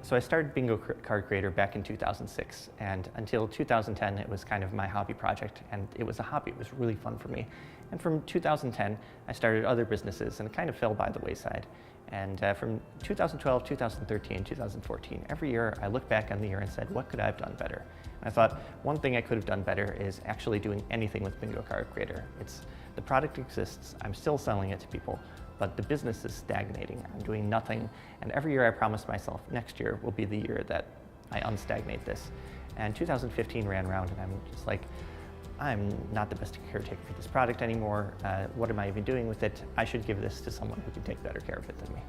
So I started Bingo Card Creator back in 2006, and until 2010 it was kind of my hobby project, and it was a hobby. It was really fun for me. And from 2010 I started other businesses, and it kind of fell by the wayside. And from 2012, 2013, 2014, every year I looked back on the year and said, what could I have done better? And I thought one thing I could have done better is actually doing anything with Bingo Card Creator. The product exists, I'm still selling it to people, but the business is stagnating. I'm doing nothing, and every year I promised myself next year will be the year that I unstagnate this. And 2015 ran around, and I'm just like, I'm not the best caretaker for this product anymore. What am I even doing with it? I should give this to someone who can take better care of it than me.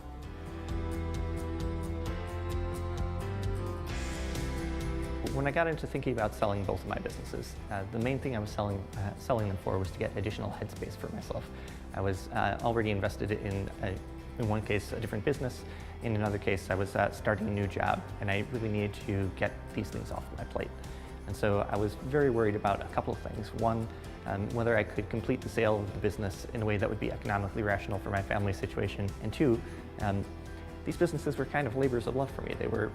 When I got into thinking about selling both of my businesses, the main thing I was selling them for was to get additional headspace for myself. I was already invested in one case, a different business. In another case, I was starting a new job, and I really needed to get these things off my plate. And so I was very worried about a couple of things. One, whether I could complete the sale of the business in a way that would be economically rational for my family situation. And two, these businesses were kind of labors of love for me. They were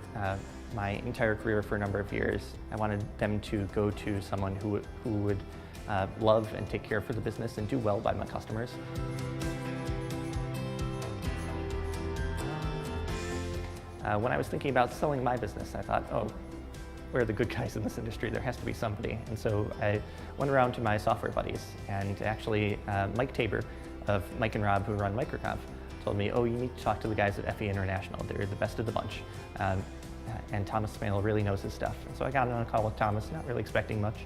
my entire career for a number of years. I wanted them to go to someone who would love and take care for the business and do well by my customers. When I was thinking about selling my business, I thought, oh, where are the good guys in this industry? There has to be somebody. And so I went around to my software buddies, and actually Mike Tabor of Mike and Rob, who run MicroConf, told me, oh, you need to talk to the guys at FE International. They're the best of the bunch. And Thomas Smale really knows his stuff. And so I got on a call with Thomas, not really expecting much,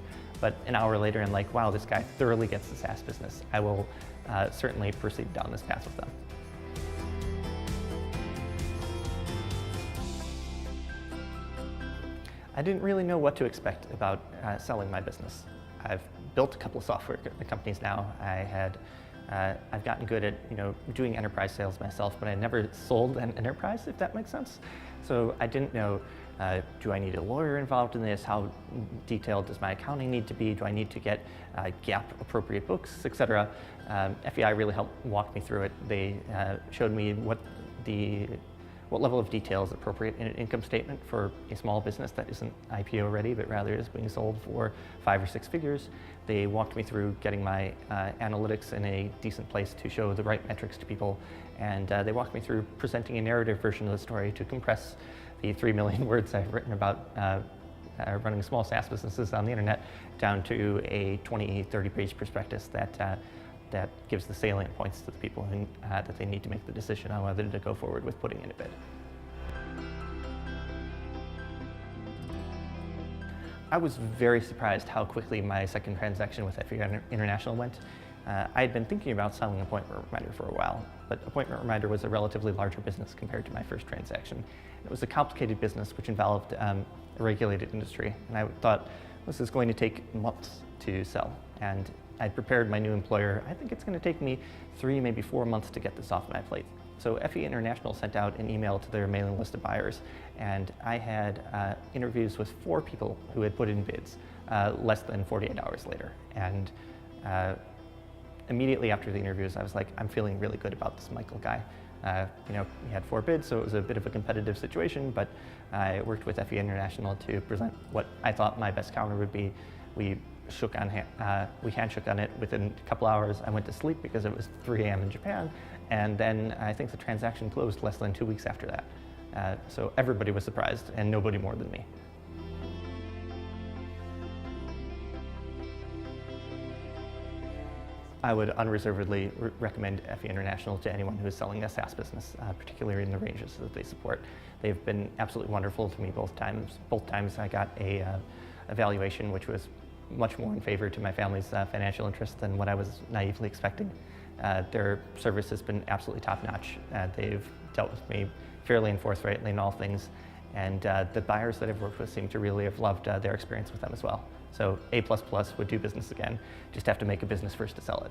but an hour later I'm like, wow, this guy thoroughly gets the SaaS business. I will certainly proceed down this path with them. I didn't really know what to expect about selling my business. I've built a couple of software companies now. I've gotten good at doing enterprise sales myself, but I never sold an enterprise, if that makes sense. So I didn't know, do I need a lawyer involved in this? How detailed does my accounting need to be? Do I need to get GAAP appropriate books, etc.? FEI really helped walk me through it. They showed me what level of detail is appropriate in an income statement for a small business that isn't IPO ready, but rather is being sold for 5 or 6 figures. They walked me through getting my analytics in a decent place to show the right metrics to people, and they walked me through presenting a narrative version of the story to compress the 3 million words I've written about running small SaaS businesses on the internet down to a 20, 30-page prospectus that gives the salient points to the people that they need to make the decision on whether to go forward with putting in a bid. I was very surprised how quickly my second transaction with FE International went. I had been thinking about selling Appointment Reminder for a while, but Appointment Reminder was a relatively larger business compared to my first transaction. It was a complicated business which involved a regulated industry, and I thought this is going to take months to sell. And I'd prepared my new employer. I think it's going to take me 3, maybe 4 months to get this off my plate. So FE International sent out an email to their mailing list of buyers, and I had interviews with 4 people who had put in bids less than 48 hours later. And immediately after the interviews, I was like, I'm feeling really good about this Michael guy. He had 4 bids, so it was a bit of a competitive situation, but I worked with FE International to present what I thought my best counter would be. We handshook on it within a couple hours. I went to sleep because it was 3 a.m. in Japan, and then I think the transaction closed less than 2 weeks after that. So everybody was surprised, and nobody more than me. I would unreservedly recommend FE International to anyone who is selling a SaaS business, particularly in the ranges that they support. They've been absolutely wonderful to me both times. Both times I got a valuation which was much more in favor to my family's financial interest than what I was naively expecting. Their service has been absolutely top-notch. They've dealt with me fairly and forthrightly in all things, and the buyers that I've worked with seem to really have loved their experience with them as well. So A++ would do business again, just have to make a business first to sell it.